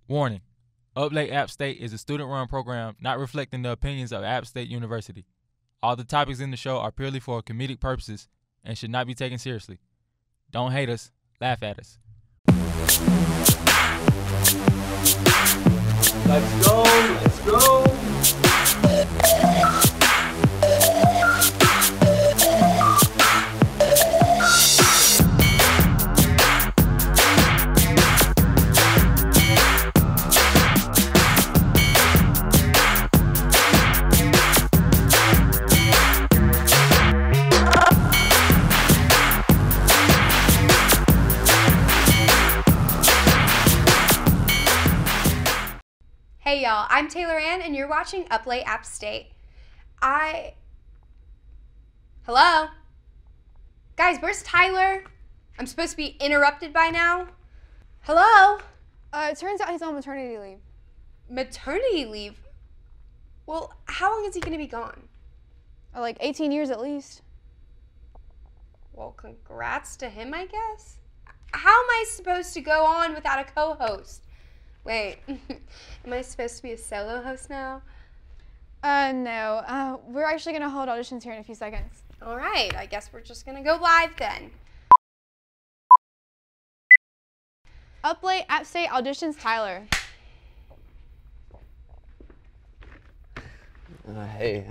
Warning: Up Late App State is a student-run program not reflecting the opinions of App State University. All the topics in the show are purely for comedic purposes and should not be taken seriously. Don't hate us, laugh at us. Let's go, let's go. Hey y'all, I'm Taylor Ann and you're watching Up Late App State. Hello? Guys, where's Tyler? I'm supposed to be interrupted by now. Hello? It turns out he's on maternity leave. Maternity leave? Well, how long is he gonna be gone? Like 18 years at least. Well, congrats to him, I guess. How am I supposed to go on without a co-host? Wait, am I supposed to be a solo host now? No. We're actually gonna hold auditions here in a few seconds. All right, I guess we're just gonna go live then. Up Late App State auditions Tyler. Hey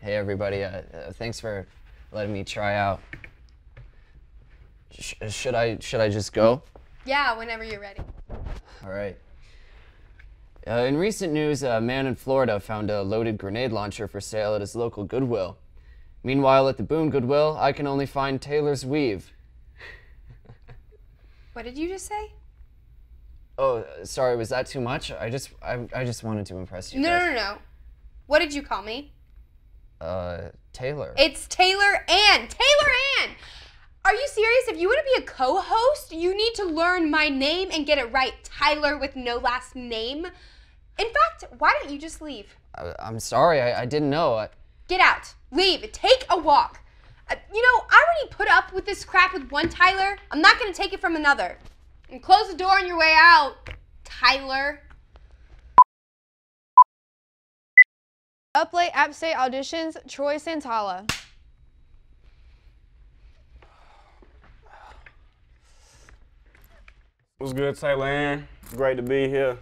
everybody. Thanks for letting me try out. Should I just go? Yeah, whenever you're ready. All right. In recent news, a man in Florida found a loaded grenade launcher for sale at his local Goodwill. Meanwhile, at the Boone Goodwill, I can only find Taylor's weave. What did you just say? Oh, sorry, was that too much? I just wanted to impress you guys. No. What did you call me? Taylor. It's Taylor Ann. Taylor Ann! Are you serious? If you want to be a co-host, you need to learn my name and get it right. Tyler with no last name. In fact, why don't you just leave? I'm sorry, I didn't know. Get out. Leave. Take a walk. I already put up with this crap with one Tyler. I'm not going to take it from another. And close the door on your way out, Tyler. Up Late App State auditions Troy Santala. What's good, Taylor Ann? Great to be here.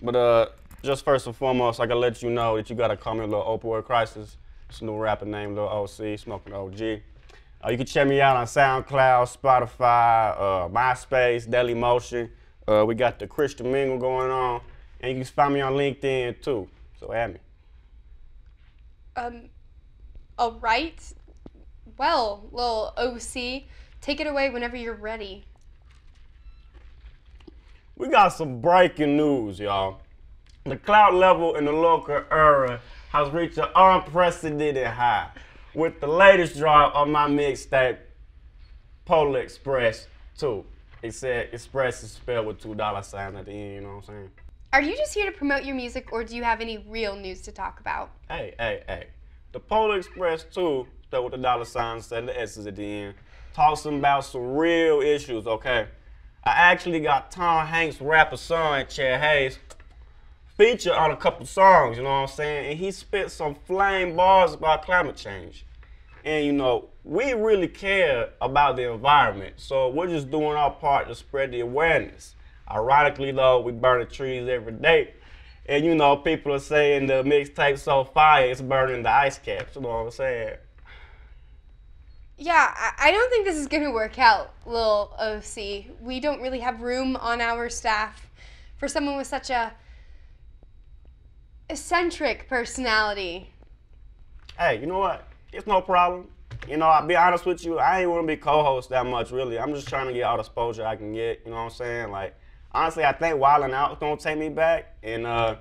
But just first and foremost, I gotta let you know that you gotta call me a little opioid crisis. It's a new rapper named Lil OC, smoking OG. You can check me out on SoundCloud, Spotify, MySpace, Dailymotion. We got the Christian Mingle going on, and you can find me on LinkedIn too. So add me. All right. Well, Lil OC, take it away whenever you're ready. We got some breaking news, y'all. The clout level in the local area has reached an unprecedented high with the latest drop of my mixtape, Polar Express 2. It said Express is spelled with $2 sign at the end, you know what I'm saying? Are you just here to promote your music, or do you have any real news to talk about? Hey. The Polar Express 2, spelled with the dollar sign instead of the S's at the end, talks about some real issues, okay? I actually got Tom Hanks' rapper son, Chad Hayes, featured on a couple songs, you know what I'm saying? And he spit some flame bars about climate change. And we really care about the environment, so we're just doing our part to spread the awareness. Ironically though, we burn trees every day. And people are saying the mixtape so fire, it's burning the ice caps, you know what I'm saying? Yeah, I don't think this is gonna work out, Lil OC. We don't really have room on our staff for someone with such a eccentric personality. Hey, you know what? It's no problem. I'll be honest with you, I ain't wanna be co-host that much, really. I'm just trying to get all the exposure I can get, you know what I'm saying? Like, honestly, I think Wildin' Out is gonna take me back. And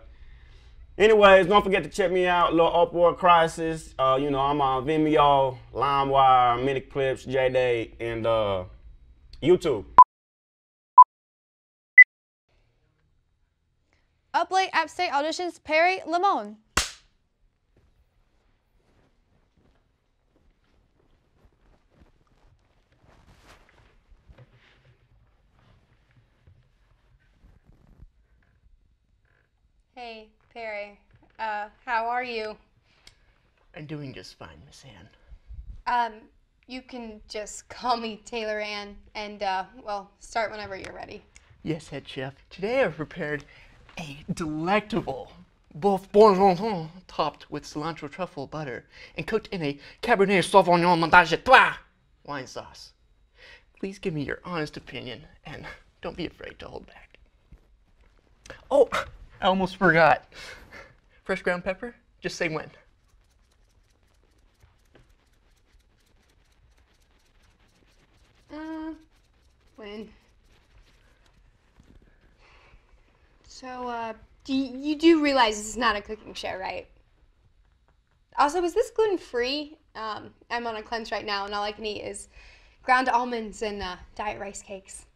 anyways, don't forget to check me out, Lil Opioid Crisis. I'm on Vimeo, LimeWire, Mini Clips, J-Day, and YouTube. Up Late App State auditions Perry Lamone. Hey, Perry. How are you? I'm doing just fine, Miss Ann. You can just call me Taylor Ann, and, well, start whenever you're ready. Yes, head chef. Today I've prepared a delectable boeuf bourguignon topped with cilantro truffle butter and cooked in a Cabernet Sauvignon Menage à Trois wine sauce. Please give me your honest opinion and don't be afraid to hold back. Oh, I almost forgot. Fresh ground pepper? Just say when. When? So, you do realize this is not a cooking show, right? Also, is this gluten-free? I'm on a cleanse right now, and all I can eat is ground almonds and diet rice cakes.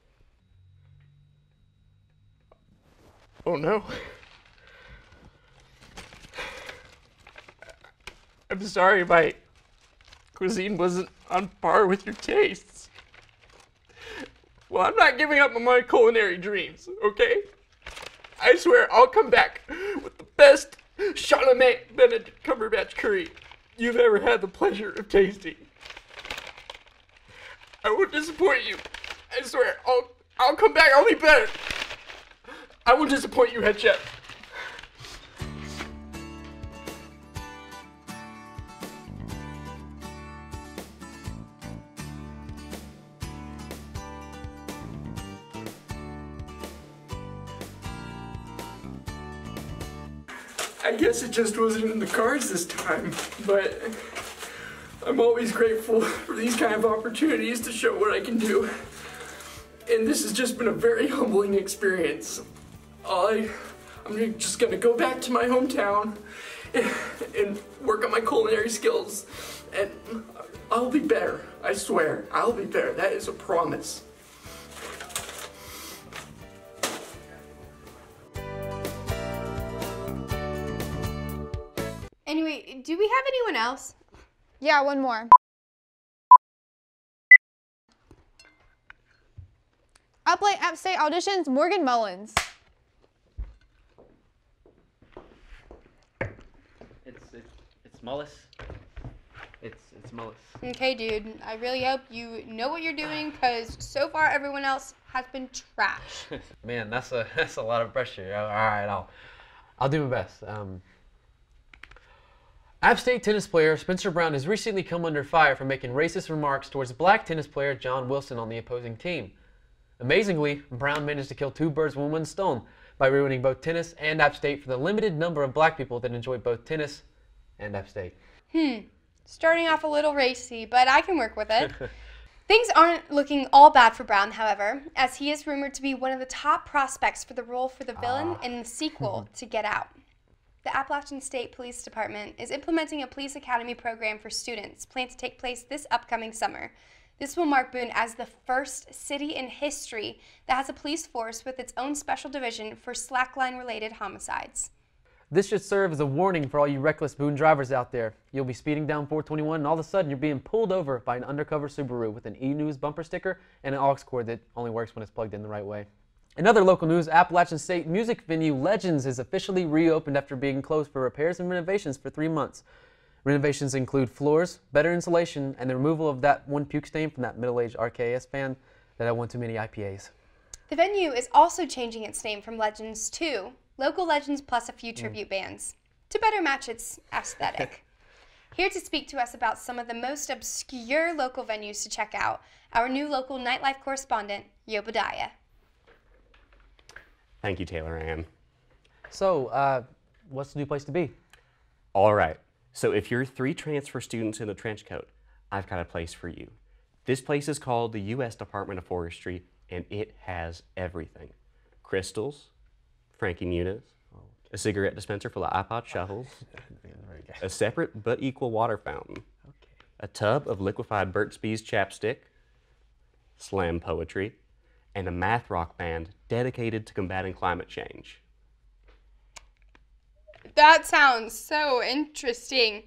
Oh no. I'm sorry my cuisine wasn't on par with your tastes. Well, I'm not giving up on my culinary dreams, okay? I swear I'll come back with the best Charlemagne Benedict Cumberbatch curry you've ever had the pleasure of tasting. I won't disappoint you. I swear, I'll come back, I'll be better. I won't disappoint you, head chef. I guess it just wasn't in the cards this time, but I'm always grateful for these kind of opportunities to show what I can do. And this has just been a very humbling experience. I'm just gonna go back to my hometown and work on my culinary skills, and I'll be better. I swear, I'll be better. That is a promise. Anyway, do we have anyone else? Yeah, one more. Up late App State Auditions, Morgan Mullins. It's Mullis. It's Mullis. Okay, dude. I really hope you know what you're doing, because so far everyone else has been trash. Man, that's a lot of pressure. All right, I'll do my best. App State tennis player Spencer Brown has recently come under fire for making racist remarks towards black tennis player John Wilson on the opposing team. Amazingly, Brown managed to kill two birds with one stone by ruining both tennis and App State for the limited number of black people that enjoy both tennis and App State. Starting off a little racy, but I can work with it. Things aren't looking all bad for Brown, however, as he is rumored to be one of the top prospects for the role for the villain in the sequel to Get Out. The Appalachian State Police Department is implementing a police academy program for students planned to take place this upcoming summer. This will mark Boone as the first city in history that has a police force with its own special division for slackline-related homicides. This should serve as a warning for all you reckless Boone drivers out there. You'll be speeding down 421 and all of a sudden you're being pulled over by an undercover Subaru with an E-News bumper sticker and an aux cord that only works when it's plugged in the right way. In other local news, Appalachian State music venue Legends is officially reopened after being closed for repairs and renovations for 3 months. Renovations include floors, better insulation, and the removal of that one puke stain from that middle-aged RKS fan that had one too many IPAs. The venue is also changing its name from Legends to Local Legends plus a few tribute bands to better match its aesthetic. Here to speak to us about some of the most obscure local venues to check out, our new local nightlife correspondent, Obadiah. Thank you, Taylor Ann. So, what's the new place to be? All right, so if you're 3 transfer students in a trench coat, I've got a place for you. This place is called the U.S. Department of Forestry, and it has everything. Crystals, Frankie Muniz, a cigarette dispenser full of iPod shuffles, a separate but equal water fountain, a tub of liquefied Burt's Bees chapstick, slam poetry, and a math rock band dedicated to combating climate change. That sounds so interesting.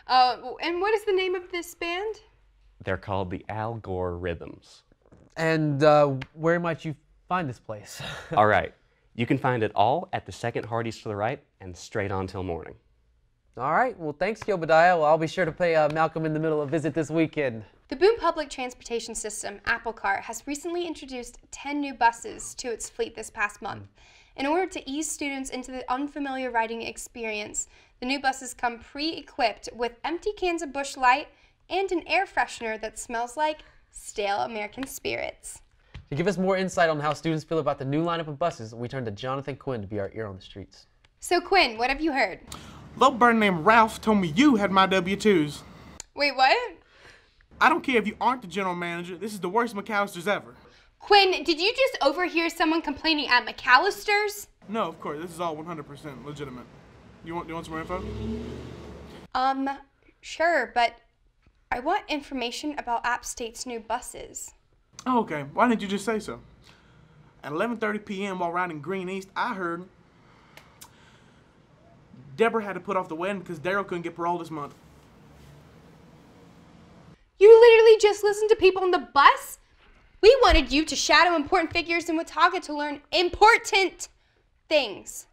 And what is the name of this band? They're called the Al Gore Rhythms. And where might you find this place? All right, You can find it all at the second Hardee's to the right and straight on till morning. All right, well, thanks, Obadiah. Well, I'll be sure to pay Malcolm in the Middle a visit this weekend. The Boone Public Transportation System, Apple Cart, has recently introduced 10 new buses to its fleet this past month. In order to ease students into the unfamiliar riding experience, the new buses come pre-equipped with empty cans of Busch Light and an air freshener that smells like stale American spirits. To give us more insight on how students feel about the new lineup of buses, we turn to Jonathan Quinn to be our ear on the streets. So Quinn, what have you heard? Little bird named Ralph told me you had my W-2s. Wait, what? I don't care if you aren't the general manager. This is the worst McAllister's ever. Quinn, did you just overhear someone complaining at McAllister's? No, of course. This is all 100% legitimate. You want some more info? Sure, but I want information about App State's new buses. Oh, okay. Why didn't you just say so? At 11:30 p.m. while riding Green East, I heard Deborah had to put off the wedding because Daryl couldn't get parole this month. You literally just listened to people on the bus? We wanted you to shadow important figures in Watauga to learn important things.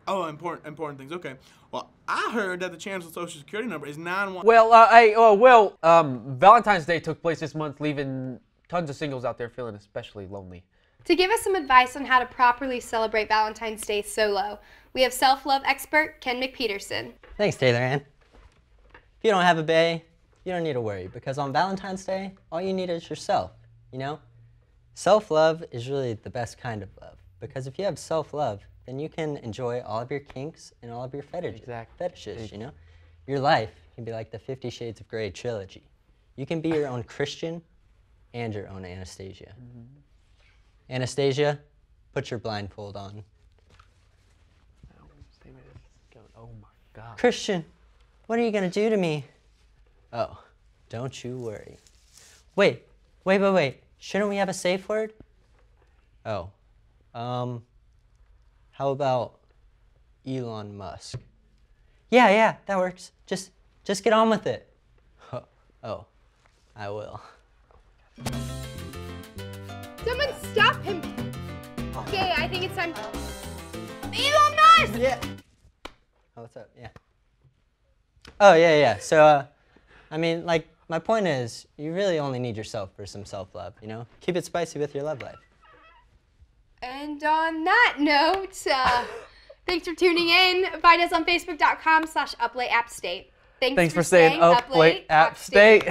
Oh, important things. Okay. Well, I heard that the Chancellor's Social Security number is 91. Well, Valentine's Day took place this month, leaving tons of singles out there feeling especially lonely. To give us some advice on how to properly celebrate Valentine's Day solo, we have self-love expert Ken McPeterson. Thanks, Taylor Ann. If you don't have a bae, you don't need to worry, because on Valentine's Day, all you need is yourself, you know? Self-love is really the best kind of love, because if you have self-love, then you can enjoy all of your kinks and all of your fetishes, you know? Your life can be like the 50 Shades of Grey trilogy. You can be your own Christian and your own Anastasia. Anastasia, put your blindfold on. Oh my God. Christian, what are you gonna do to me? Oh, don't you worry. Wait. Shouldn't we have a safe word? Oh, how about Elon Musk? Yeah, that works. Just get on with it. Oh, I will. Someone stop him! Okay, I think it's time. Elon Musk! Yeah. Oh, what's up? Yeah. Oh, yeah. So, I mean, like, my point is, you really only need yourself for some self-love, you know? Keep it spicy with your love life. And on that note, thanks for tuning in. Find us on Facebook.com/UpLateAppState. Thanks for staying up late, App State.